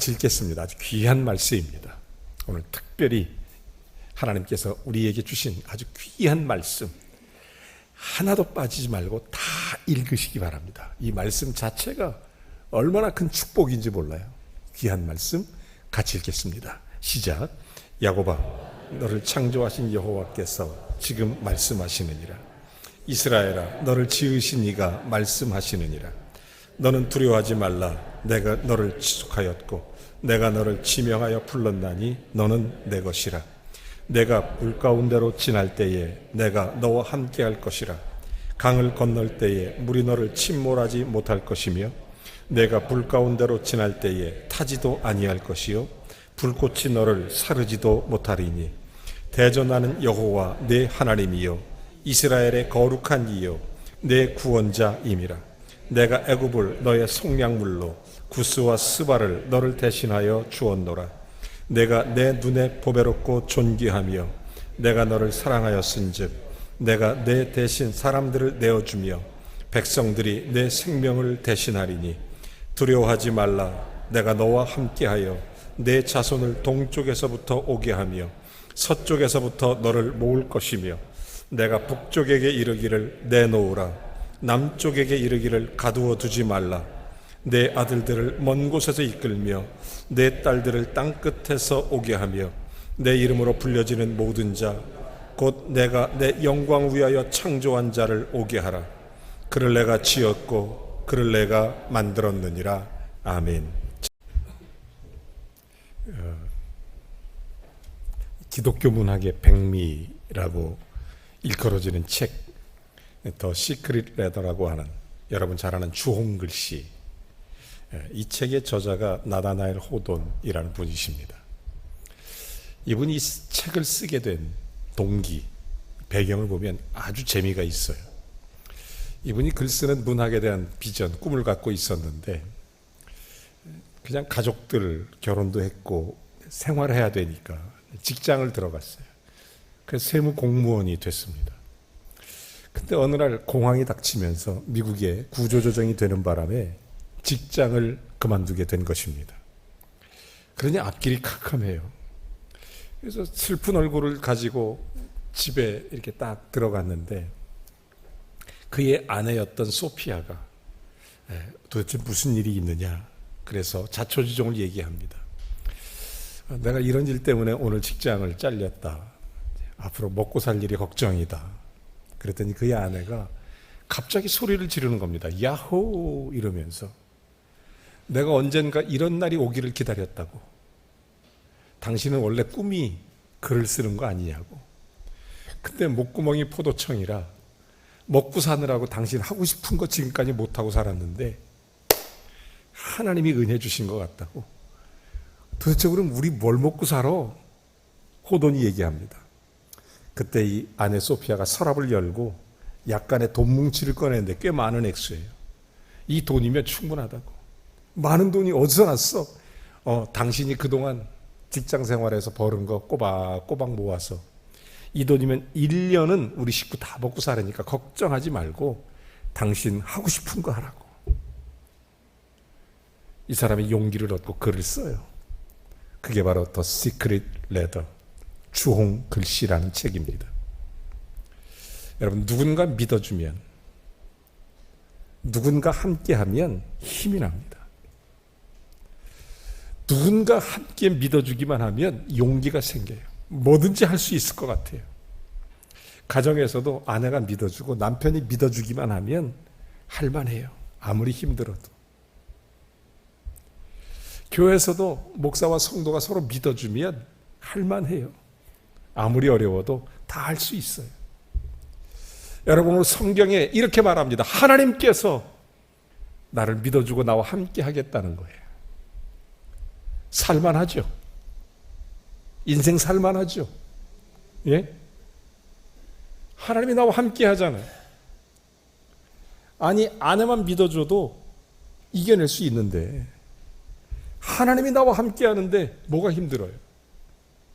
같이 읽겠습니다. 아주 귀한 말씀입니다. 오늘 특별히 하나님께서 우리에게 주신 아주 귀한 말씀, 하나도 빠지지 말고 다 읽으시기 바랍니다. 이 말씀 자체가 얼마나 큰 축복인지 몰라요. 귀한 말씀 같이 읽겠습니다. 시작. 야곱아, 너를 창조하신 여호와께서 지금 말씀하시느니라. 이스라엘아, 너를 지으신 이가 말씀하시느니라. 너는 두려워하지 말라. 내가 너를 지속하였고 내가 너를 지명하여 불렀나니 너는 내 것이라. 내가 물 가운데로 지날 때에 내가 너와 함께 할 것이라. 강을 건널 때에 물이 너를 침몰하지 못할 것이며 내가 불 가운데로 지날 때에 타지도 아니할 것이요 불꽃이 너를 사르지도 못하리니 대전하는 여호와 내 하나님이요 이스라엘의 거룩한 이요 내 구원자임이라. 내가 애굽을 너의 속량물로 구스와 스바를 너를 대신하여 주었노라. 내가 내 눈에 보배롭고 존귀하며 내가 너를 사랑하였은즉 내가 내 대신 사람들을 내어주며 백성들이 내 생명을 대신하리니 두려워하지 말라. 내가 너와 함께하여 내 자손을 동쪽에서부터 오게 하며 서쪽에서부터 너를 모을 것이며 내가 북쪽에게 이르기를 내놓으라. 남쪽에게 이르기를 가두어 두지 말라. 내 아들들을 먼 곳에서 이끌며 내 딸들을 땅끝에서 오게 하며 내 이름으로 불려지는 모든 자 곧 내가 내 영광 위하여 창조한 자를 오게 하라. 그를 내가 지었고 그를 내가 만들었느니라. 아멘. 기독교 문학의 백미라고 일컬어지는 책, 더 시크릿 레더라고 하는, 여러분 잘 아는 주홍 글씨, 이 책의 저자가 나다나엘 호돈이라는 분이십니다. 이분이 이 책을 쓰게 된 동기, 배경을 보면 아주 재미가 있어요. 이분이 글 쓰는 문학에 대한 비전, 꿈을 갖고 있었는데 그냥 가족들 결혼도 했고 생활해야 되니까 직장을 들어갔어요. 그래서 세무 공무원이 됐습니다. 근데 어느 날 공황이 닥치면서 미국에 구조조정이 되는 바람에 직장을 그만두게 된 것입니다. 그러니 앞길이 캄캄해요. 그래서 슬픈 얼굴을 가지고 집에 이렇게 딱 들어갔는데 그의 아내였던 소피아가 도대체 무슨 일이 있느냐, 그래서 자초지종을 얘기합니다. 내가 이런 일 때문에 오늘 직장을 잘렸다. 앞으로 먹고 살 일이 걱정이다. 그랬더니 그의 아내가 갑자기 소리를 지르는 겁니다. 야호 이러면서, 내가 언젠가 이런 날이 오기를 기다렸다고. 당신은 원래 꿈이 글을 쓰는 거 아니냐고. 근데 목구멍이 포도청이라 먹고 사느라고 당신 하고 싶은 거 지금까지 못하고 살았는데 하나님이 은혜 주신 것 같다고. 도대체 그럼 우리 뭘 먹고 살아? 호돈이 얘기합니다. 그때 이 아내 소피아가 서랍을 열고 약간의 돈 뭉치를 꺼냈는데 꽤 많은 액수예요. 이 돈이면 충분하다고. 많은 돈이 어디서 났어? 당신이 그동안 직장 생활에서 벌은 거 꼬박꼬박 모아서 이 돈이면 1년은 우리 식구 다 먹고 살으니까 걱정하지 말고 당신 하고 싶은 거 하라고. 이 사람이 용기를 얻고 글을 써요. 그게 바로 The Secret Letter, 주홍 글씨라는 책입니다. 여러분, 누군가 믿어주면, 누군가 함께하면 힘이 납니다. 누군가 함께 믿어주기만 하면 용기가 생겨요. 뭐든지 할 수 있을 것 같아요. 가정에서도 아내가 믿어주고 남편이 믿어주기만 하면 할만해요. 아무리 힘들어도. 교회에서도 목사와 성도가 서로 믿어주면 할만해요. 아무리 어려워도 다 할 수 있어요. 여러분, 오늘 성경에 이렇게 말합니다. 하나님께서 나를 믿어주고 나와 함께 하겠다는 거예요. 살만하죠? 인생 살만하죠? 예? 하나님이 나와 함께 하잖아요. 아니, 아내만 믿어줘도 이겨낼 수 있는데 하나님이 나와 함께 하는데 뭐가 힘들어요?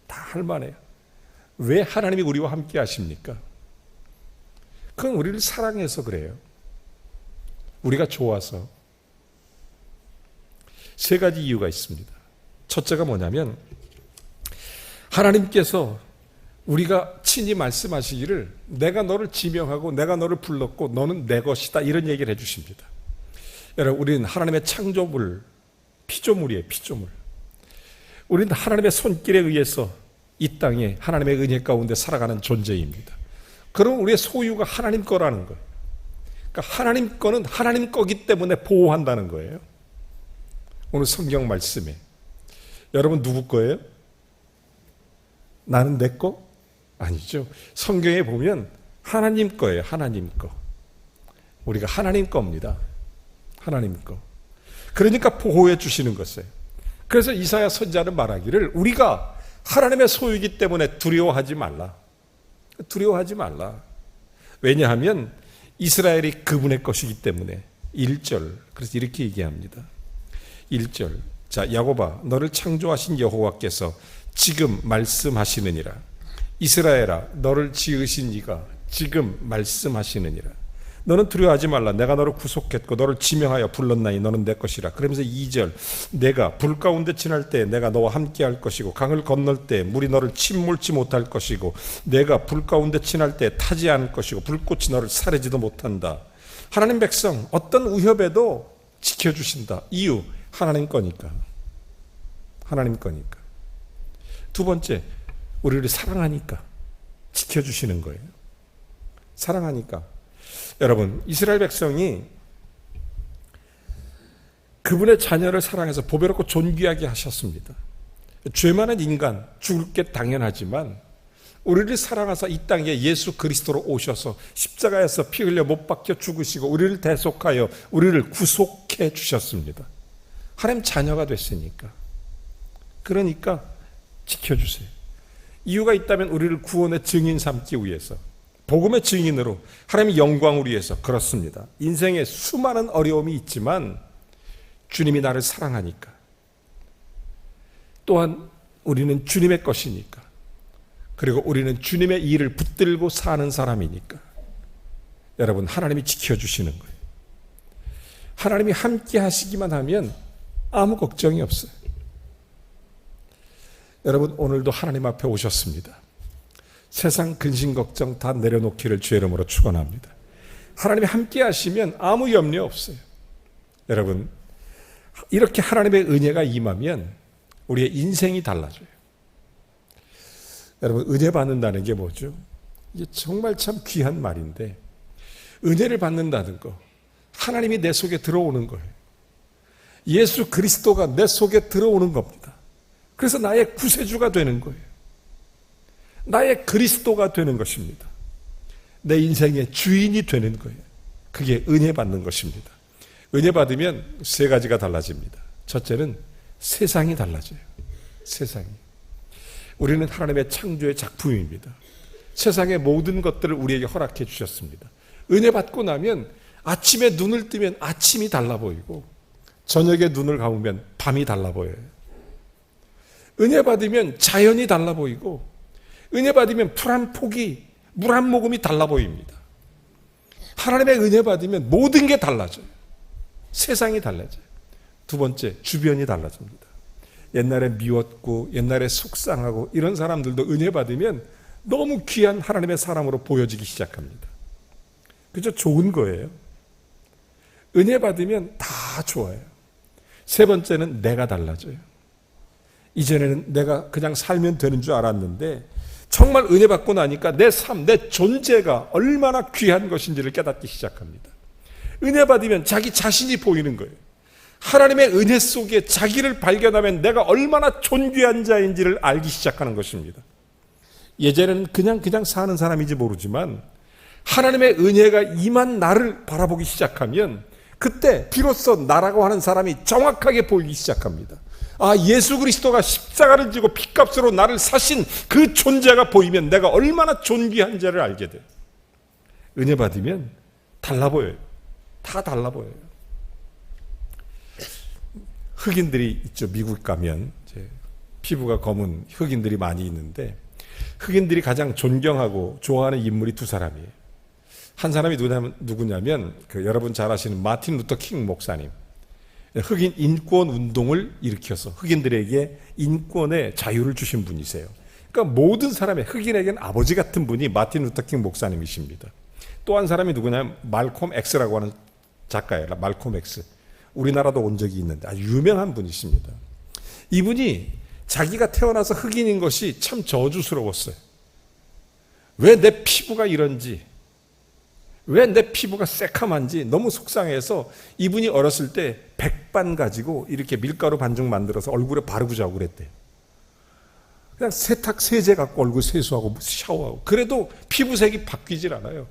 다 할만해요. 왜 하나님이 우리와 함께 하십니까? 그건 우리를 사랑해서 그래요. 우리가 좋아서. 세 가지 이유가 있습니다. 첫째가 뭐냐면 하나님께서 우리가 친히 말씀하시기를 내가 너를 지명하고 내가 너를 불렀고 너는 내 것이다 이런 얘기를 해주십니다. 여러분 우리는 하나님의 창조물 피조물이에요. 피조물. 우리는 하나님의 손길에 의해서 이 땅에 하나님의 은혜 가운데 살아가는 존재입니다. 그럼 우리의 소유가 하나님 거라는 거예요. 그러니까 하나님 거는 하나님 거기 때문에 보호한다는 거예요. 오늘 성경 말씀에 여러분 누구 거예요? 나는 내 거? 아니죠. 성경에 보면 하나님 거예요. 하나님 거. 우리가 하나님 겁니다. 하나님 거. 그러니까 보호해 주시는 것이에요. 그래서 이사야 선지자는 말하기를 우리가 하나님의 소유이기 때문에 두려워하지 말라. 두려워하지 말라. 왜냐하면 이스라엘이 그분의 것이기 때문에 1절. 그래서 이렇게 얘기합니다. 1절. 자, 야곱아 너를 창조하신 여호와께서 지금 말씀하시느니라. 이스라엘아 너를 지으신 이가 지금 말씀하시느니라. 너는 두려워하지 말라. 내가 너를 구속했고 너를 지명하여 불렀나니 너는 내 것이라. 그러면서 2절 내가 불 가운데 지날 때 내가 너와 함께 할 것이고 강을 건널 때 물이 너를 침몰치 못할 것이고 내가 불 가운데 지날 때 타지 않을 것이고 불꽃이 너를 사르지도 못한다. 하나님 백성 어떤 위협에도 지켜주신다. 이유 하나님 거니까. 하나님 거니까. 두 번째 우리를 사랑하니까 지켜주시는 거예요. 사랑하니까. 여러분 이스라엘 백성이 그분의 자녀를 사랑해서 보배롭고 존귀하게 하셨습니다. 죄 많은 인간 죽을 게 당연하지만 우리를 사랑하사 이 땅에 예수 그리스도로 오셔서 십자가에서 피 흘려 못 박혀 죽으시고 우리를 대속하여 우리를 구속해 주셨습니다. 하나님 자녀가 됐으니까. 그러니까 지켜주세요. 이유가 있다면 우리를 구원의 증인 삼기 위해서 복음의 증인으로 하나님의 영광을 위해서 그렇습니다. 인생에 수많은 어려움이 있지만 주님이 나를 사랑하니까 또한 우리는 주님의 것이니까 그리고 우리는 주님의 일을 붙들고 사는 사람이니까 여러분 하나님이 지켜주시는 거예요. 하나님이 함께 하시기만 하면 아무 걱정이 없어요. 여러분 오늘도 하나님 앞에 오셨습니다. 세상 근심 걱정 다 내려놓기를 주의 이름으로 축원합니다. 하나님이 함께 하시면 아무 염려 없어요. 여러분 이렇게 하나님의 은혜가 임하면 우리의 인생이 달라져요. 여러분 은혜 받는다는 게 뭐죠? 이게 정말 참 귀한 말인데 은혜를 받는다는 거 하나님이 내 속에 들어오는 거예요. 예수 그리스도가 내 속에 들어오는 겁니다. 그래서 나의 구세주가 되는 거예요. 나의 그리스도가 되는 것입니다. 내 인생의 주인이 되는 거예요. 그게 은혜 받는 것입니다. 은혜 받으면 세 가지가 달라집니다. 첫째는 세상이 달라져요. 세상이. 우리는 하나님의 창조의 작품입니다. 세상의 모든 것들을 우리에게 허락해 주셨습니다. 은혜 받고 나면 아침에 눈을 뜨면 아침이 달라 보이고 저녁에 눈을 감으면 밤이 달라 보여요. 은혜 받으면 자연이 달라 보이고 은혜 받으면 풀 한 폭이 물 한 모금이 달라 보입니다. 하나님의 은혜 받으면 모든 게 달라져요. 세상이 달라져요. 두 번째, 주변이 달라집니다. 옛날에 미웠고 옛날에 속상하고 이런 사람들도 은혜 받으면 너무 귀한 하나님의 사람으로 보여지기 시작합니다. 그죠? 좋은 거예요. 은혜 받으면 다 좋아요. 세 번째는 내가 달라져요. 이전에는 내가 그냥 살면 되는 줄 알았는데 정말 은혜 받고 나니까 내 삶, 내 존재가 얼마나 귀한 것인지를 깨닫기 시작합니다. 은혜 받으면 자기 자신이 보이는 거예요. 하나님의 은혜 속에 자기를 발견하면 내가 얼마나 존귀한 자인지를 알기 시작하는 것입니다. 예전에는 그냥 사는 사람인지 모르지만 하나님의 은혜가 임한 나를 바라보기 시작하면 그때 비로소 나라고 하는 사람이 정확하게 보이기 시작합니다. 아, 예수 그리스도가 십자가를 지고 핏값으로 나를 사신 그 존재가 보이면 내가 얼마나 존귀한 자를 알게 돼요. 은혜 받으면 달라 보여요. 다 달라 보여요. 흑인들이 있죠. 미국 가면 이제 피부가 검은 흑인들이 많이 있는데 흑인들이 가장 존경하고 좋아하는 인물이 두 사람이에요. 한 사람이 누구냐면 여러분 잘 아시는 마틴 루터 킹 목사님. 흑인 인권 운동을 일으켜서 흑인들에게 인권의 자유를 주신 분이세요. 그러니까 모든 사람의 흑인에게는 아버지 같은 분이 마틴 루터킹 목사님이십니다. 또 한 사람이 누구냐면 말콤 X라고 하는 작가예요. 말콤 X. 우리나라도 온 적이 있는데 아주 유명한 분이십니다. 이분이 자기가 태어나서 흑인인 것이 참 저주스러웠어요. 왜 내 피부가 이런지, 왜 내 피부가 새카만지 너무 속상해서 이분이 어렸을 때 백반 가지고 이렇게 밀가루 반죽 만들어서 얼굴에 바르고 자고 그랬대요. 그냥 세탁 세제 갖고 얼굴 세수하고 샤워하고 그래도 피부색이 바뀌질 않아요.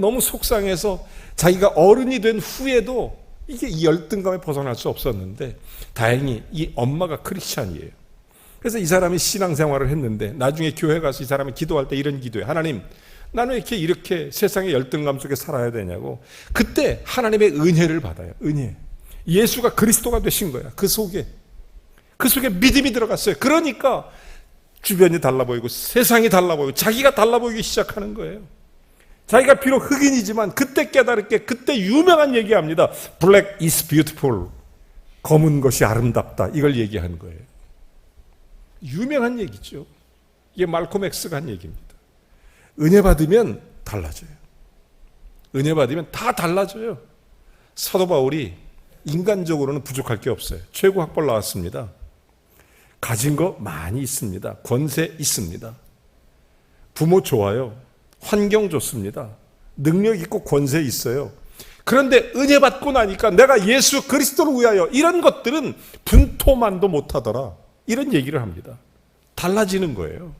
너무 속상해서 자기가 어른이 된 후에도 이게 이 열등감에 벗어날 수 없었는데 다행히 이 엄마가 크리스찬이에요. 그래서 이 사람이 신앙생활을 했는데 나중에 교회 가서 이 사람이 기도할 때 이런 기도해. 하나님, 나는 이렇게 세상의 열등감 속에 살아야 되냐고. 그때 하나님의 은혜를 받아요. 은혜. 예수가 그리스도가 되신 거야. 그 속에 믿음이 들어갔어요. 그러니까 주변이 달라 보이고 세상이 달라 보이고 자기가 달라 보이기 시작하는 거예요. 자기가 비록 흑인이지만 그때 깨달을게, 그때 유명한 얘기합니다. Black is beautiful. 검은 것이 아름답다. 이걸 얘기하는 거예요. 유명한 얘기죠. 이게 말콤 X가 한 얘기입니다. 은혜 받으면 달라져요. 은혜 받으면 다 달라져요. 사도 바울이 인간적으로는 부족할 게 없어요. 최고 학벌 나왔습니다. 가진 거 많이 있습니다. 권세 있습니다. 부모 좋아요. 환경 좋습니다. 능력 있고 권세 있어요. 그런데 은혜 받고 나니까 내가 예수 그리스도를 위하여 이런 것들은 분토만도 못하더라. 이런 얘기를 합니다. 달라지는 거예요.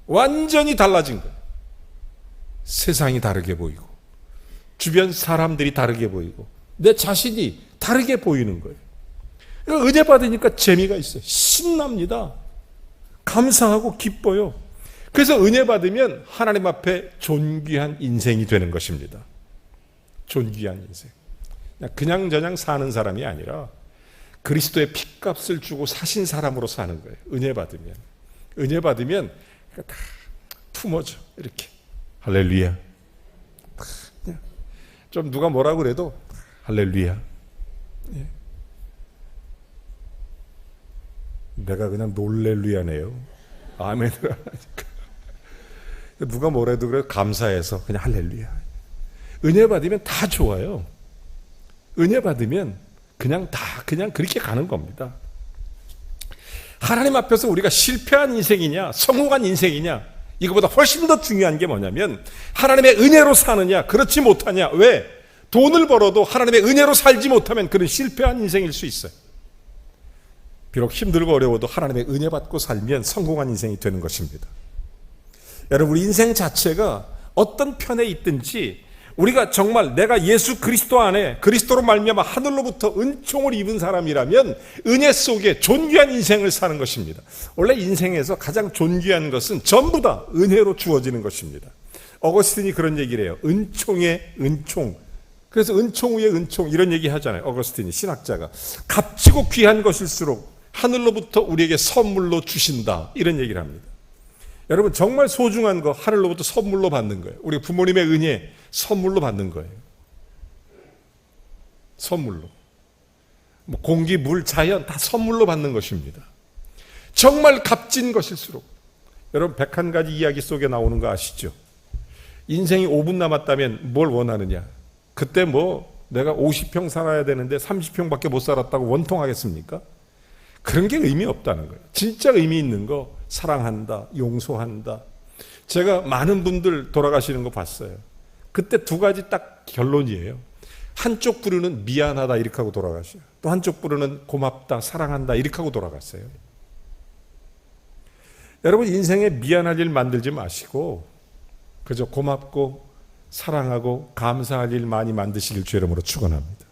완전히 달라진 거예요. 세상이 다르게 보이고 주변 사람들이 다르게 보이고 내 자신이 다르게 보이는 거예요. 그러니까 은혜 받으니까 재미가 있어요. 신납니다. 감사하고 기뻐요. 그래서 은혜 받으면 하나님 앞에 존귀한 인생이 되는 것입니다. 존귀한 인생. 그냥 사는 사람이 아니라 그리스도의 핏값을 주고 사신 사람으로 사는 거예요. 은혜 받으면 다 품어져. 이렇게. 할렐루야. 좀 누가 뭐라고 그래도 할렐루야. 내가 그냥 놀렐루야네요. 아멘을 하니까. 누가 뭐래도 그래 감사해서 그냥 할렐루야. 은혜 받으면 다 좋아요. 은혜 받으면 그냥 그렇게 가는 겁니다. 하나님 앞에서 우리가 실패한 인생이냐 성공한 인생이냐 이거보다 훨씬 더 중요한 게 뭐냐면 하나님의 은혜로 사느냐 그렇지 못하냐. 왜? 돈을 벌어도 하나님의 은혜로 살지 못하면 그런 실패한 인생일 수 있어요. 비록 힘들고 어려워도 하나님의 은혜 받고 살면 성공한 인생이 되는 것입니다. 여러분, 우리 인생 자체가 어떤 편에 있든지 우리가 정말 내가 예수 그리스도 안에 그리스도로 말미암아 하늘로부터 은총을 입은 사람이라면 은혜 속에 존귀한 인생을 사는 것입니다. 원래 인생에서 가장 존귀한 것은 전부 다 은혜로 주어지는 것입니다. 어거스틴이 그런 얘기를 해요. 은총의 은총. 그래서 은총 위에 은총 이런 얘기 하잖아요. 어거스틴이 신학자가 값지고 귀한 것일수록 하늘로부터 우리에게 선물로 주신다 이런 얘기를 합니다. 여러분 정말 소중한 거 하늘로부터 선물로 받는 거예요. 우리 부모님의 은혜 선물로 받는 거예요. 선물로. 뭐 공기, 물, 자연 다 선물로 받는 것입니다. 정말 값진 것일수록. 여러분 101가지 이야기 속에 나오는 거 아시죠? 인생이 5분 남았다면 뭘 원하느냐? 그때 내가 50평 살아야 되는데 30평밖에 못 살았다고 원통하겠습니까? 그런 게 의미 없다는 거예요. 진짜 의미 있는 거 사랑한다, 용서한다. 제가 많은 분들 돌아가시는 거 봤어요. 그때 두 가지 딱 결론이에요. 한쪽 부류는 미안하다 이렇게 하고 돌아가셔요. 또 한쪽 부류는 고맙다, 사랑한다 이렇게 하고 돌아갔어요. 여러분 인생에 미안할 일 만들지 마시고 그저 고맙고 사랑하고 감사할 일 많이 만드시길 주 이름으로 축원합니다.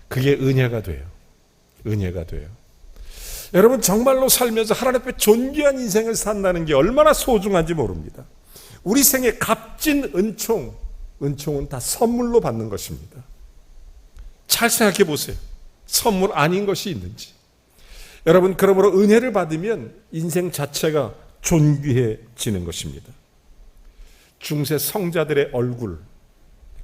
그게 은혜가 돼요. 은혜가 돼요. 여러분 정말로 살면서 하나님 앞에 존귀한 인생을 산다는 게 얼마나 소중한지 모릅니다. 우리 생에 값진 은총은 다 선물로 받는 것입니다. 잘 생각해 보세요. 선물 아닌 것이 있는지. 여러분 그러므로 은혜를 받으면 인생 자체가 존귀해지는 것입니다. 중세 성자들의 얼굴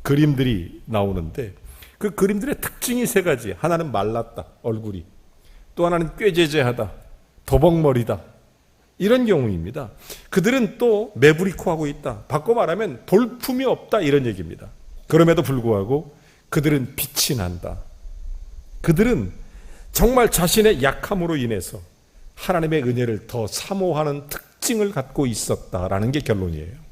그림들이 나오는데 그 그림들의 특징이 세 가지. 하나는 말랐다, 얼굴이. 또 하나는 꾀죄죄하다, 더벅머리다. 이런 경우입니다. 그들은 또 매부리코하고 있다. 바꿔 말하면 볼품이 없다, 이런 얘기입니다. 그럼에도 불구하고 그들은 빛이 난다. 그들은 정말 자신의 약함으로 인해서 하나님의 은혜를 더 사모하는 특징을 갖고 있었다라는 게 결론이에요.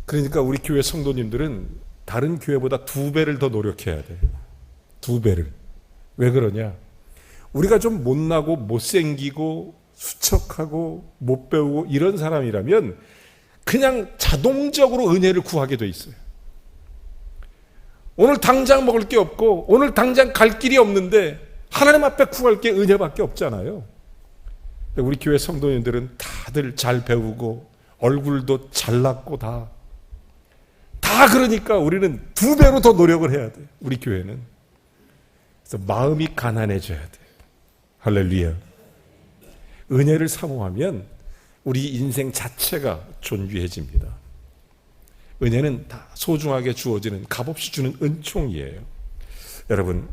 그러니까 우리 교회 성도님들은 다른 교회보다 2배를 더 노력해야 돼요. 2배를. 왜 그러냐? 우리가 좀 못나고 못생기고 수척하고 못 배우고 이런 사람이라면 그냥 자동적으로 은혜를 구하게 돼 있어요. 오늘 당장 먹을 게 없고 오늘 당장 갈 길이 없는데 하나님 앞에 구할 게 은혜밖에 없잖아요. 우리 교회 성도님들은 다들 잘 배우고 얼굴도 잘났고 다 그러니까 우리는 2배로 더 노력을 해야 돼요. 우리 교회는. 그래서 마음이 가난해져야 돼요. 할렐루야. 은혜를 사모하면 우리 인생 자체가 존귀해집니다. 은혜는 다 소중하게 주어지는, 값없이 주는 은총이에요. 여러분,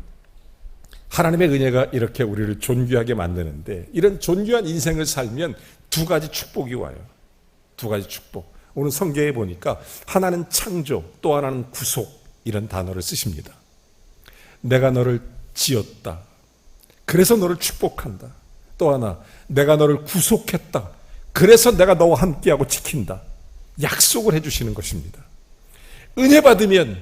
하나님의 은혜가 이렇게 우리를 존귀하게 만드는데 이런 존귀한 인생을 살면 2가지 축복이 와요. 2가지 축복. 오늘 성경에 보니까 하나는 창조, 또 하나는 구속, 이런 단어를 쓰십니다. 내가 너를 지었다. 그래서 너를 축복한다. 또 하나, 내가 너를 구속했다. 그래서 내가 너와 함께하고 지킨다. 약속을 해주시는 것입니다. 은혜 받으면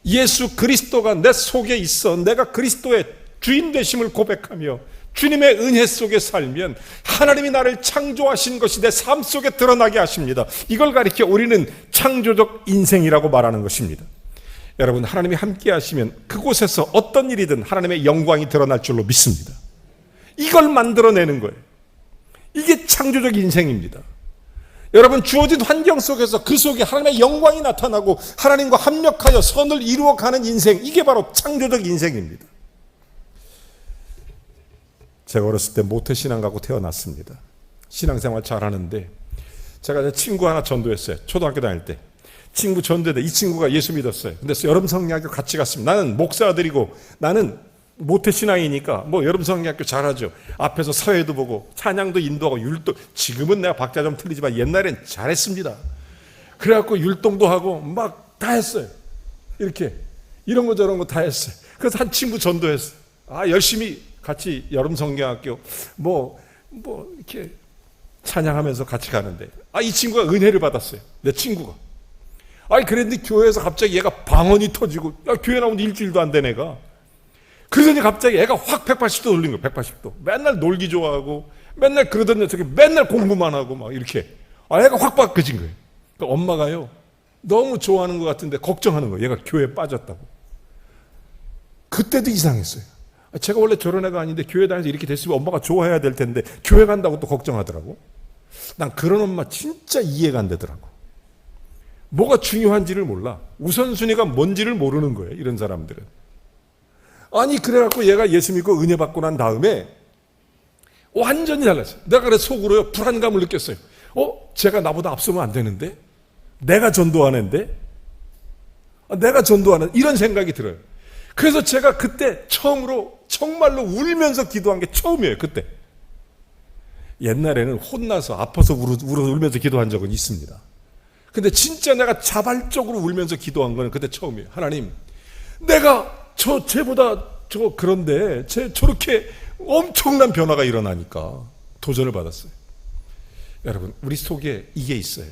예수 그리스도가 내 속에 있어 내가 그리스도의 주인 되심을 고백하며 주님의 은혜 속에 살면 하나님이 나를 창조하신 것이 내 삶 속에 드러나게 하십니다. 이걸 가리켜 우리는 창조적 인생이라고 말하는 것입니다. 여러분, 하나님이 함께 하시면 그곳에서 어떤 일이든 하나님의 영광이 드러날 줄로 믿습니다. 이걸 만들어내는 거예요. 이게 창조적 인생입니다. 여러분, 주어진 환경 속에서 그 속에 하나님의 영광이 나타나고 하나님과 합력하여 선을 이루어가는 인생, 이게 바로 창조적 인생입니다. 제가 어렸을 때 모태신앙 가고 태어났습니다. 신앙생활 잘하는데 제가 제 친구 하나 전도했어요. 초등학교 다닐 때. 친구 전도대, 이 친구가 예수 믿었어요. 근데 여름 성리학교 같이 갔습니다. 나는 목사들이고 나는 모태신앙이니까 뭐 여름 성리학교 잘하죠. 앞에서 사회도 보고 찬양도 인도하고 율동, 지금은 내가 박자 좀 틀리지만 옛날엔 잘했습니다. 그래갖고 율동도 하고 막 다 했어요. 이렇게 이런 거 저런 거 다 했어요. 그래서 한 친구 전도했어요. 열심히 같이 여름 성경학교 뭐 이렇게 찬양하면서 같이 가는데 이 친구가 은혜를 받았어요. 내 친구가. 그랬는데 교회에서 갑자기 얘가 방언이 터지고 교회 나온 지 일주일도 안 된 애가. 그러더니 갑자기 애가 확 180도 돌린 거예요. 180도. 맨날 놀기 좋아하고 맨날 그러던 녀석이 맨날 공부만 하고 막 이렇게. 애가 확 바뀌어진 거예요. 그러니까 엄마가요 너무 좋아하는 것 같은데 걱정하는 거예요. 얘가 교회에 빠졌다고. 그때도 이상했어요. 제가 원래 저런 애가 아닌데 교회 다녀서 이렇게 됐으면 엄마가 좋아해야 될 텐데 교회 간다고 또 걱정하더라고. 난 그런 엄마 진짜 이해가 안 되더라고. 뭐가 중요한지를 몰라. 우선순위가 뭔지를 모르는 거예요. 이런 사람들은. 그래갖고 얘가 예수 믿고 은혜 받고 난 다음에 완전히 달랐어요. 내가 그래서 속으로요 불안감을 느꼈어요. 제가 나보다 앞서면 안 되는데? 내가 전도하는데? 내가 전도하는 이런 생각이 들어요. 그래서 제가 그때 처음으로 정말로 울면서 기도한 게 처음이에요. 그때. 옛날에는 혼나서 아파서 울면서 기도한 적은 있습니다. 근데 진짜 내가 자발적으로 울면서 기도한 거는 그때 처음이에요. 하나님, 내가 쟤보다 그런데 저렇게 엄청난 변화가 일어나니까 도전을 받았어요. 여러분, 우리 속에 이게 있어요.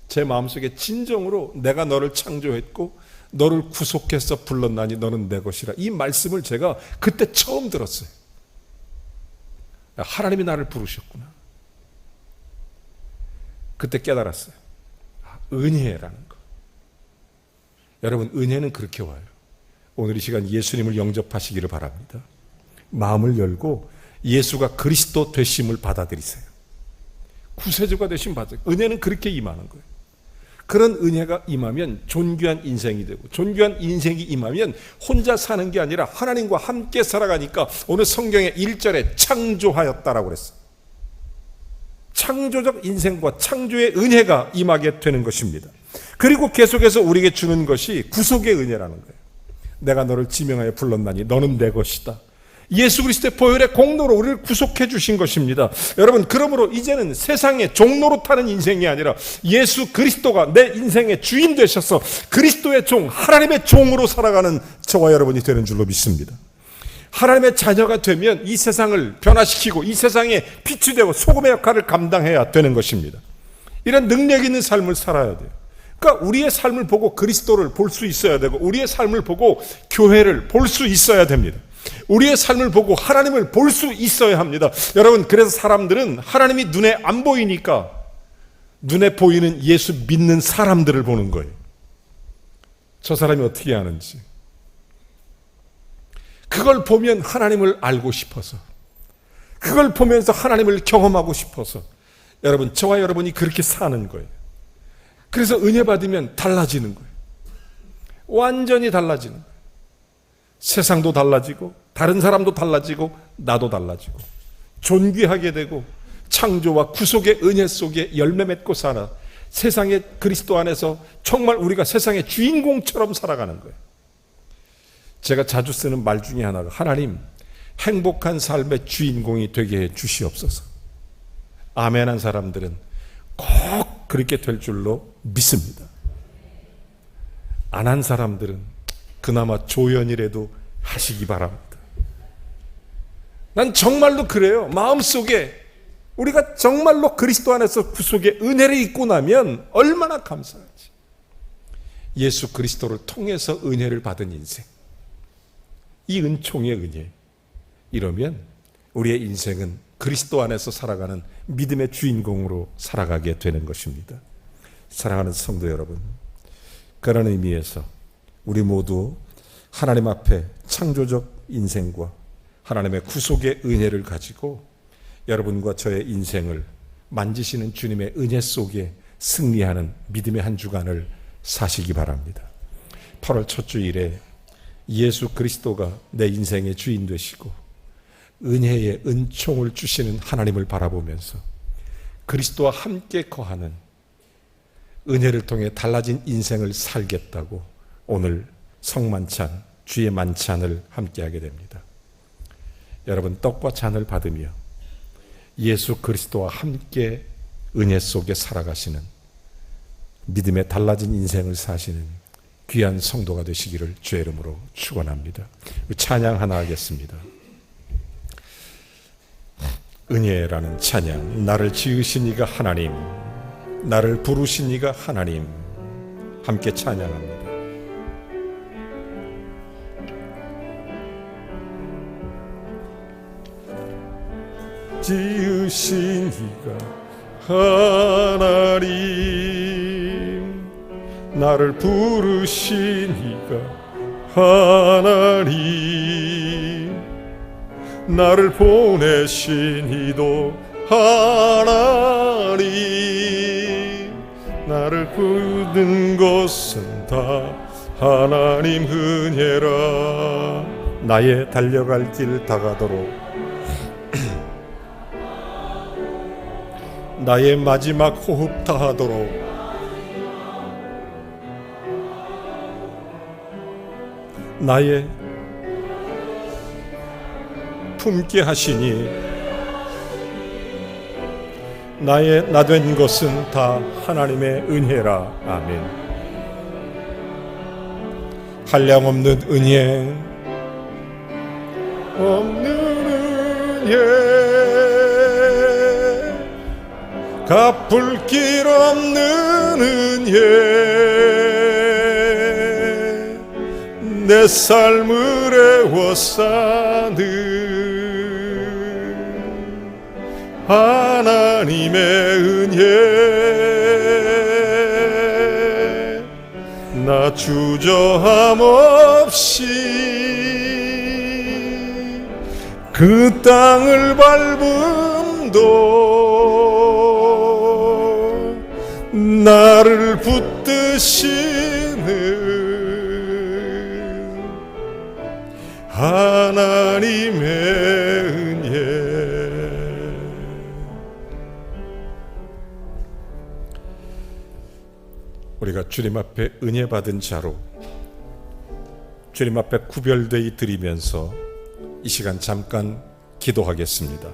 제 마음속에 진정으로 내가 너를 창조했고 너를 구속해서 불렀나니 너는 내 것이라. 이 말씀을 제가 그때 처음 들었어요. 하나님이 나를 부르셨구나. 그때 깨달았어요. 은혜라는 거. 여러분, 은혜는 그렇게 와요. 오늘 이 시간 예수님을 영접하시기를 바랍니다. 마음을 열고 예수가 그리스도 되심을 받아들이세요. 구세주가 되심 받아요. 은혜는 그렇게 임하는 거예요. 그런 은혜가 임하면 존귀한 인생이 되고, 존귀한 인생이 임하면 혼자 사는 게 아니라 하나님과 함께 살아가니까 오늘 성경의 1절에 창조하였다라고 그랬어요. 창조적 인생과 창조의 은혜가 임하게 되는 것입니다. 그리고 계속해서 우리에게 주는 것이 구속의 은혜라는 거예요. 내가 너를 지명하여 불렀나니 너는 내 것이다. 예수 그리스도의 보혈의 공로로 우리를 구속해 주신 것입니다. 여러분, 그러므로 이제는 세상의 종로로 타는 인생이 아니라 예수 그리스도가 내 인생의 주인 되셔서 그리스도의 종, 하나님의 종으로 살아가는 저와 여러분이 되는 줄로 믿습니다. 하나님의 자녀가 되면 이 세상을 변화시키고 이 세상에 빛이 되고 소금의 역할을 감당해야 되는 것입니다. 이런 능력 있는 삶을 살아야 돼요. 그러니까 우리의 삶을 보고 그리스도를 볼 수 있어야 되고, 우리의 삶을 보고 교회를 볼 수 있어야 됩니다. 우리의 삶을 보고 하나님을 볼 수 있어야 합니다. 여러분, 그래서 사람들은 하나님이 눈에 안 보이니까 눈에 보이는 예수 믿는 사람들을 보는 거예요. 저 사람이 어떻게 하는지. 그걸 보면 하나님을 알고 싶어서, 그걸 보면서 하나님을 경험하고 싶어서 여러분, 저와 여러분이 그렇게 사는 거예요. 그래서 은혜 받으면 달라지는 거예요. 완전히 달라지는 거예요. 세상도 달라지고 다른 사람도 달라지고 나도 달라지고 존귀하게 되고 창조와 구속의 은혜 속에 열매 맺고 살아 세상의 그리스도 안에서 정말 우리가 세상의 주인공처럼 살아가는 거예요. 제가 자주 쓰는 말 중에 하나가, 하나님 행복한 삶의 주인공이 되게 해 주시옵소서. 아멘한 사람들은 꼭 그렇게 될 줄로 믿습니다. 안 한 사람들은 그나마 조연이라도 하시기 바랍니다. 난 정말로 그래요. 마음속에 우리가 정말로 그리스도 안에서 구속의 은혜를 입고 나면 얼마나 감사하지. 예수 그리스도를 통해서 은혜를 받은 인생, 이 은총의 은혜, 이러면 우리의 인생은 그리스도 안에서 살아가는 믿음의 주인공으로 살아가게 되는 것입니다. 사랑하는 성도 여러분, 그런 의미에서 우리 모두 하나님 앞에 창조적 인생과 하나님의 구속의 은혜를 가지고 여러분과 저의 인생을 만지시는 주님의 은혜 속에 승리하는 믿음의 한 주간을 사시기 바랍니다. 8월 첫 주일에 예수 그리스도가 내 인생의 주인 되시고 은혜의 은총을 주시는 하나님을 바라보면서 그리스도와 함께 거하는 은혜를 통해 달라진 인생을 살겠다고 오늘 성만찬, 주의 만찬을 함께하게 됩니다. 여러분, 떡과 잔을 받으며 예수 그리스도와 함께 은혜 속에 살아가시는 믿음의 달라진 인생을 사시는 귀한 성도가 되시기를 주의 이름으로 축원합니다. 찬양 하나 하겠습니다. 은혜라는 찬양. 나를 지으신 이가 하나님, 나를 부르신 이가 하나님. 함께 찬양합니다. 지으신 이가 하나님, 나를 부르신 이가 하나님, 나를 보내신 이도 하나님, 나를 부른 것은 다 하나님 은혜라. 나의 달려갈 길 다가도록 나의 마지막 호흡 다하도록 나의 품게 하시니 나의 나 된 것은 다 하나님의 은혜라. 아멘. 한량없는 은혜, 없는 은혜, 갚을 길 없는 은혜, 내 삶을 애워싸는 하나님의 은혜, 나 주저함 없이 그 땅을 밟음도 나를 붙드시는 하나님의 은혜. 우리가 주님 앞에 은혜 받은 자로 주님 앞에 구별되이 드리면서 이 시간 잠깐 기도하겠습니다.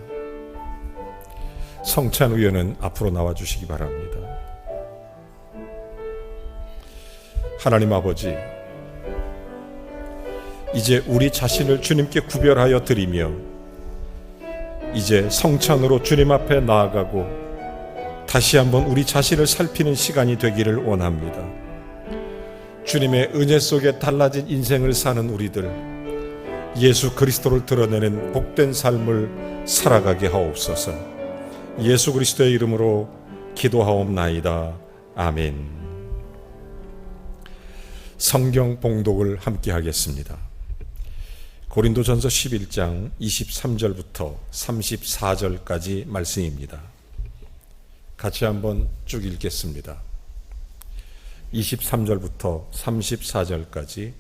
성찬 의원은 앞으로 나와 주시기 바랍니다. 하나님 아버지, 이제 우리 자신을 주님께 구별하여 드리며 이제 성찬으로 주님 앞에 나아가고 다시 한번 우리 자신을 살피는 시간이 되기를 원합니다. 주님의 은혜 속에 달라진 인생을 사는 우리들, 예수 그리스도를 드러내는 복된 삶을 살아가게 하옵소서. 예수 그리스도의 이름으로 기도하옵나이다. 아멘. 성경 봉독을 함께 하겠습니다. 고린도전서 11장 23절부터 34절까지 말씀입니다. 같이 한번 쭉 읽겠습니다. 23절부터 34절까지.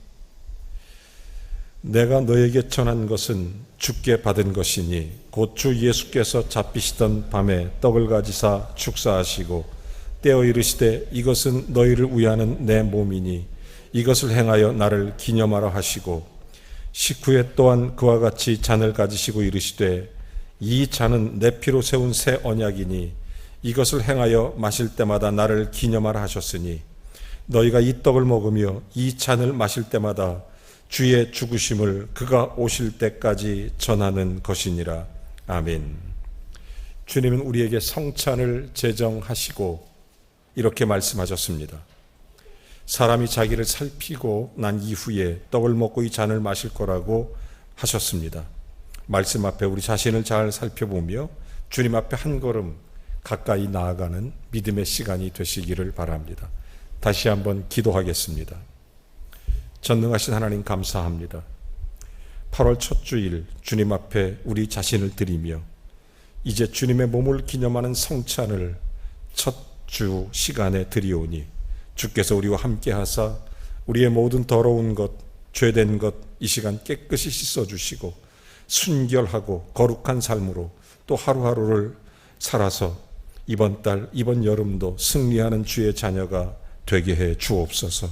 내가 너에게 전한 것은 주께 받은 것이니 곧 주 예수께서 잡히시던 밤에 떡을 가지사 축사하시고 떼어 이르시되 이것은 너희를 위하는 내 몸이니 이것을 행하여 나를 기념하라 하시고 식후에 또한 그와 같이 잔을 가지시고 이르시되 이 잔은 내 피로 세운 새 언약이니 이것을 행하여 마실 때마다 나를 기념하라 하셨으니 너희가 이 떡을 먹으며 이 잔을 마실 때마다 주의 죽으심을 그가 오실 때까지 전하는 것이니라. 아멘. 주님은 우리에게 성찬을 제정하시고 이렇게 말씀하셨습니다. 사람이 자기를 살피고 난 이후에 떡을 먹고 이 잔을 마실 거라고 하셨습니다. 말씀 앞에 우리 자신을 잘 살펴보며 주님 앞에 한 걸음 가까이 나아가는 믿음의 시간이 되시기를 바랍니다. 다시 한번 기도하겠습니다. 전능하신 하나님 감사합니다. 8월 첫 주일 주님 앞에 우리 자신을 드리며 이제 주님의 몸을 기념하는 성찬을 첫 주 시간에 드리오니 주께서 우리와 함께 하사 우리의 모든 더러운 것, 죄된 것 이 시간 깨끗이 씻어주시고 순결하고 거룩한 삶으로 또 하루하루를 살아서 이번 달, 이번 여름도 승리하는 주의 자녀가 되게 해 주옵소서.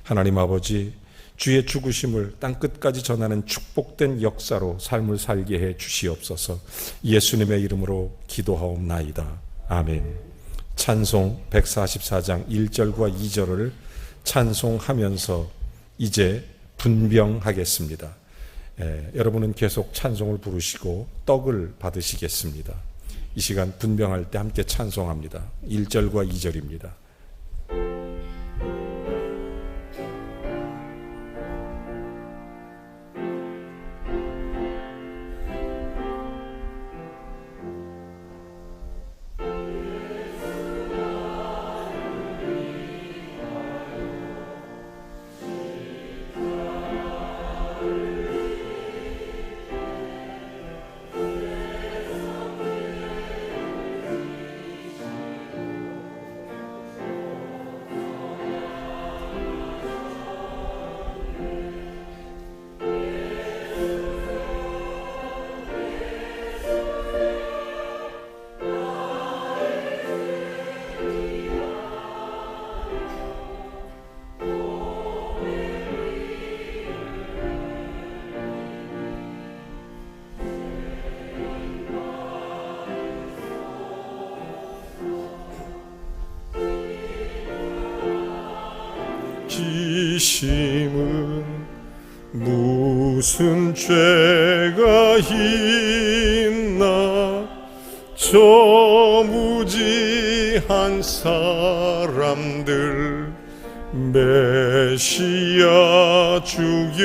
하나님 아버지, 주의 죽으심을 땅끝까지 전하는 축복된 역사로 삶을 살게 해 주시옵소서. 예수님의 이름으로 기도하옵나이다. 아멘. 찬송 144장 1절과 2절을 찬송하면서 이제 분병하겠습니다. 여러분은 계속 찬송을 부르시고 떡을 받으시겠습니다. 이 시간 분병할 때 함께 찬송합니다. 1절과 2절입니다. 지심은 무슨 죄가 있나 저 무지한 사람들 메시아 죽였네.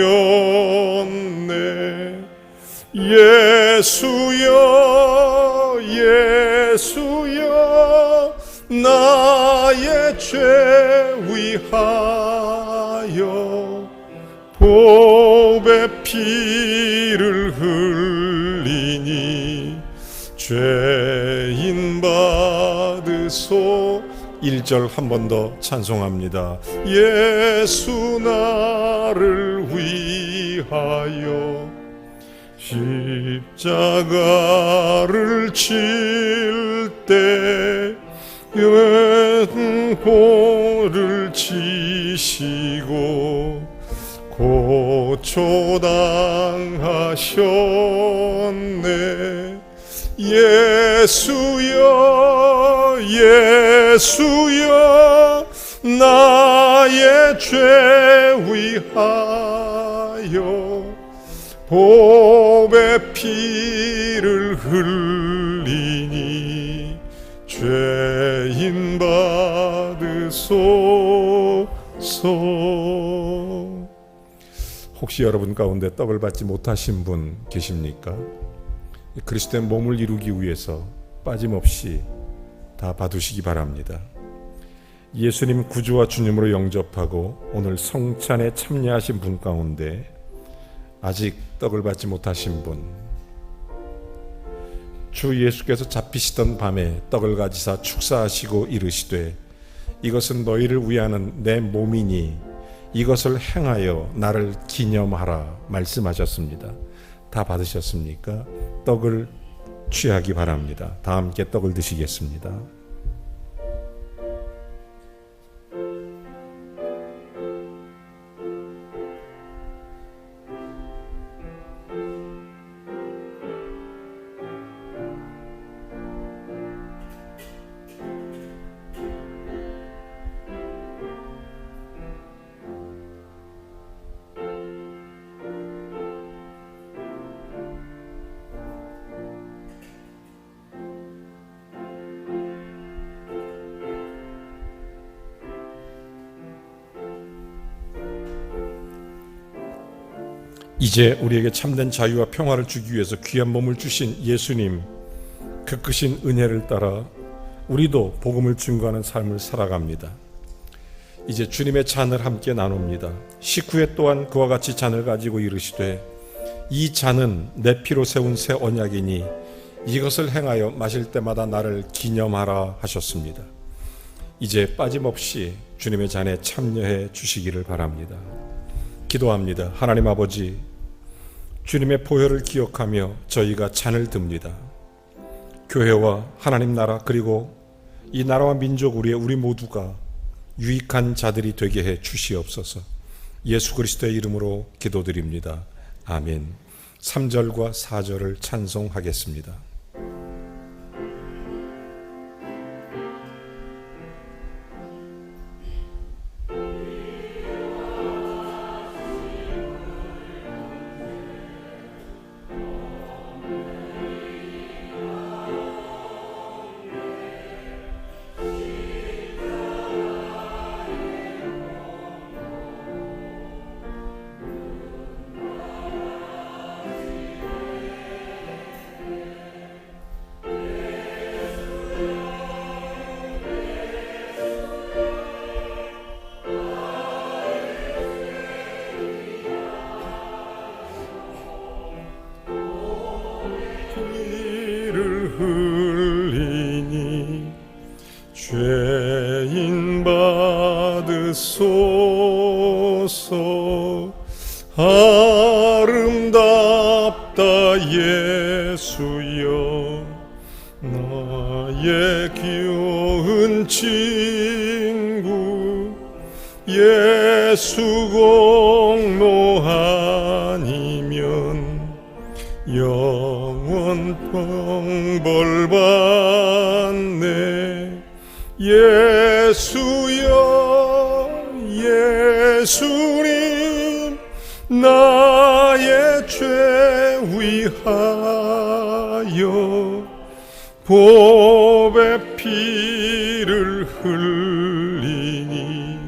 예수여 예수여 나의 죄 위하여 보배 피를 흘리니 죄인 받으소. 1절 한 번 더 찬송합니다. 예수 나를 위하여 십자가를 칠 때 은고를 치 지시고 고초당하셨네. 예수여 예수여 나의 죄 위하여 보배 피를 흘리니 죄인 받으소서. 혹시 여러분 가운데 떡을 받지 못하신 분 계십니까? 그리스도의 몸을 이루기 위해서 빠짐없이 다 받으시기 바랍니다. 예수님 구주와 주님으로 영접하고 오늘 성찬에 참여하신 분 가운데 아직 떡을 받지 못하신 분, 주 예수께서 잡히시던 밤에 떡을 가지사 축사하시고 이르시되 이것은 너희를 위하는 내 몸이니 이것을 행하여 나를 기념하라 말씀하셨습니다. 다 받으셨습니까? 떡을 취하기 바랍니다. 다 함께 떡을 드시겠습니다. 이제 우리에게 참된 자유와 평화를 주기 위해서 귀한 몸을 주신 예수님, 그 크신 은혜를 따라 우리도 복음을 증거하는 삶을 살아갑니다. 이제 주님의 잔을 함께 나눕니다. 식후에 또한 그와 같이 잔을 가지고 이르시되 이 잔은 내 피로 세운 새 언약이니 이것을 행하여 마실 때마다 나를 기념하라 하셨습니다. 이제 빠짐없이 주님의 잔에 참여해 주시기를 바랍니다. 기도합니다. 하나님 아버지, 주님의 보혈을 기억하며 저희가 잔을 듭니다. 교회와 하나님 나라 그리고 이 나라와 민족 우리 모두가 유익한 자들이 되게 해 주시옵소서. 예수 그리스도의 이름으로 기도드립니다. 아멘. 3절과 4절을 찬송하겠습니다. 흘리니 죄인 받으소서. 아름답다 예수여 나의 귀여운 친구. 예수 공로 아니면 영원 형벌 받네. 예수여 예수님 나의 죄 위하여 보배 피를 흘리니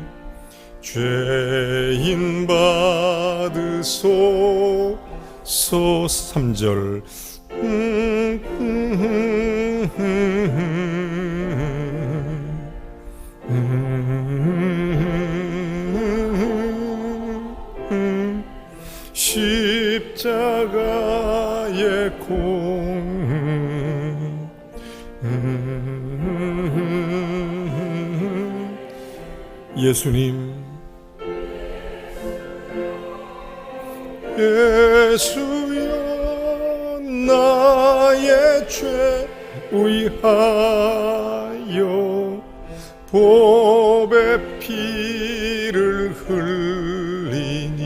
죄인 받으소서. 3절 십자가의 공 예수님 예수여 나의 죄 위하여 보배 피를 흘리니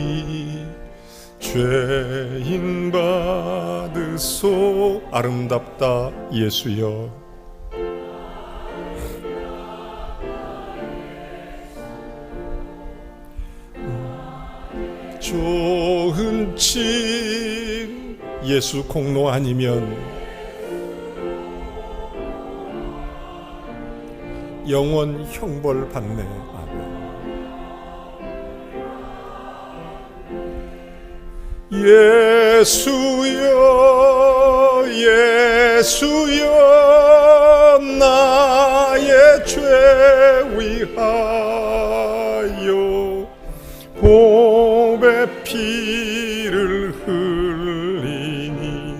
죄인 받으소. 아름답다 예수여. 좋은 친 예수 공로 아니면 영원 형벌 받네. 아멘. 예수여 예수여 나의 죄 위하여 보배 피를 흘리니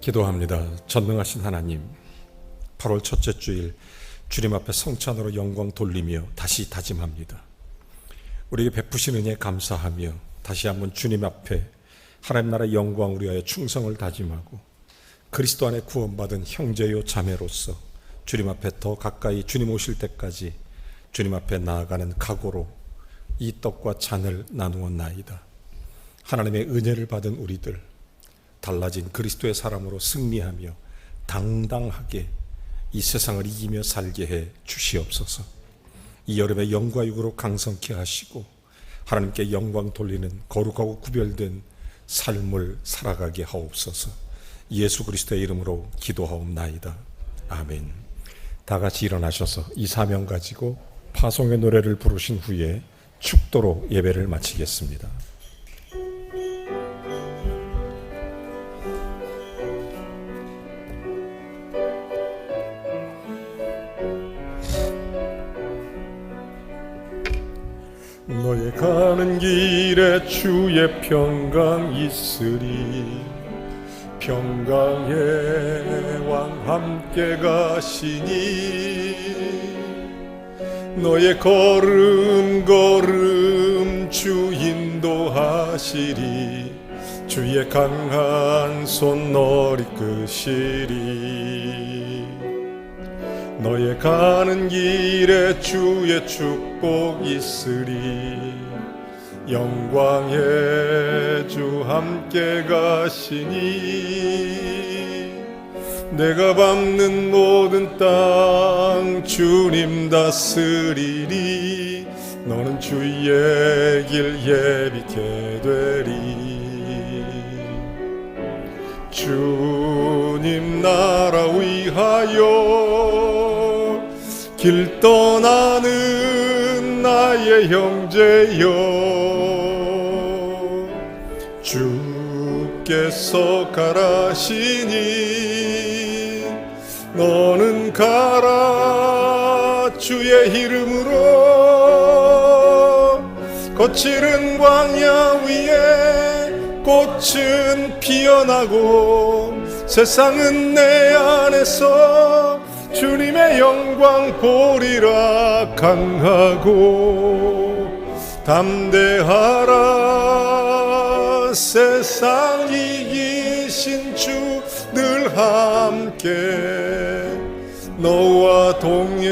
기도합니다. 전능하신 하나님, 8월 첫째 주일 주님 앞에 성찬으로 영광 돌리며 다시 다짐합니다. 우리에게 베푸신 은혜에 감사하며 다시 한번 주님 앞에 하나님 나라의 영광을 위하여 충성을 다짐하고 그리스도 안에 구원받은 형제요 자매로서 주님 앞에 더 가까이 주님 오실 때까지 주님 앞에 나아가는 각오로 이 떡과 잔을 나누었나이다. 하나님의 은혜를 받은 우리들, 달라진 그리스도의 사람으로 승리하며 당당하게 이 세상을 이기며 살게 해 주시옵소서. 이 여름에 영과 육으로 강성케 하시고 하나님께 영광 돌리는 거룩하고 구별된 삶을 살아가게 하옵소서. 예수 그리스도의 이름으로 기도하옵나이다. 아멘. 다 같이 일어나셔서 이 사명 가지고 파송의 노래를 부르신 후에 축도로 예배를 마치겠습니다. 너의 가는 길에 주의 평강 있으리. 평강의 왕 함께 가시니 너의 걸음 주 인도하시리. 주의 강한 손 너를 이끄시리. 너의 가는 길에 주의 축복 있으리. 영광의 주 함께 가시니 내가 밟는 모든 땅 주님 다스리리. 너는 주의 길 예비케 되리. 주님 나라 위하여 길 떠나는 나의 형제여, 주께서 가라시니 너는 가라. 주의 이름으로 거칠은 광야 위에 꽃은 피어나고 세상은 내 안에서 주님의 영광 보리라. 강하고 담대하라. 세상 이기 되신 주 늘 함께 너와 동행하시며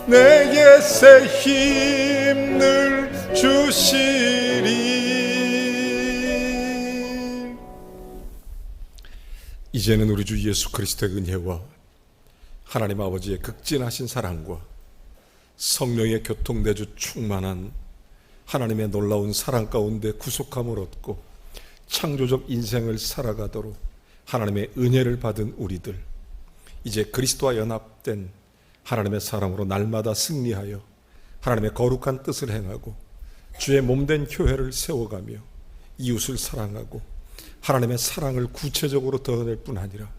내게 새 힘을 주시리. 이제는 우리 주 예수 그리스도의 은혜와 하나님 아버지의 극진하신 사랑과 성령의 교통내주 충만한 하나님의 놀라운 사랑 가운데 구속함을 얻고 창조적 인생을 살아가도록 하나님의 은혜를 받은 우리들, 이제 그리스도와 연합된 하나님의 사람으로 날마다 승리하여 하나님의 거룩한 뜻을 행하고 주의 몸된 교회를 세워가며 이웃을 사랑하고 하나님의 사랑을 구체적으로 드러낼 뿐 아니라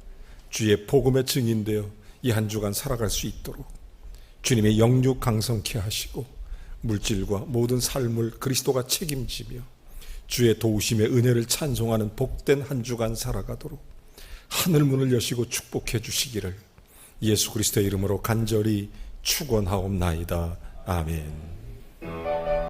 주의 복음의 증인되어 이 한 주간 살아갈 수 있도록 주님의 영육 강성케 하시고 물질과 모든 삶을 그리스도가 책임지며 주의 도우심의 은혜를 찬송하는 복된 한 주간 살아가도록 하늘 문을 여시고 축복해 주시기를 예수 그리스도의 이름으로 간절히 축원하옵나이다. 아멘.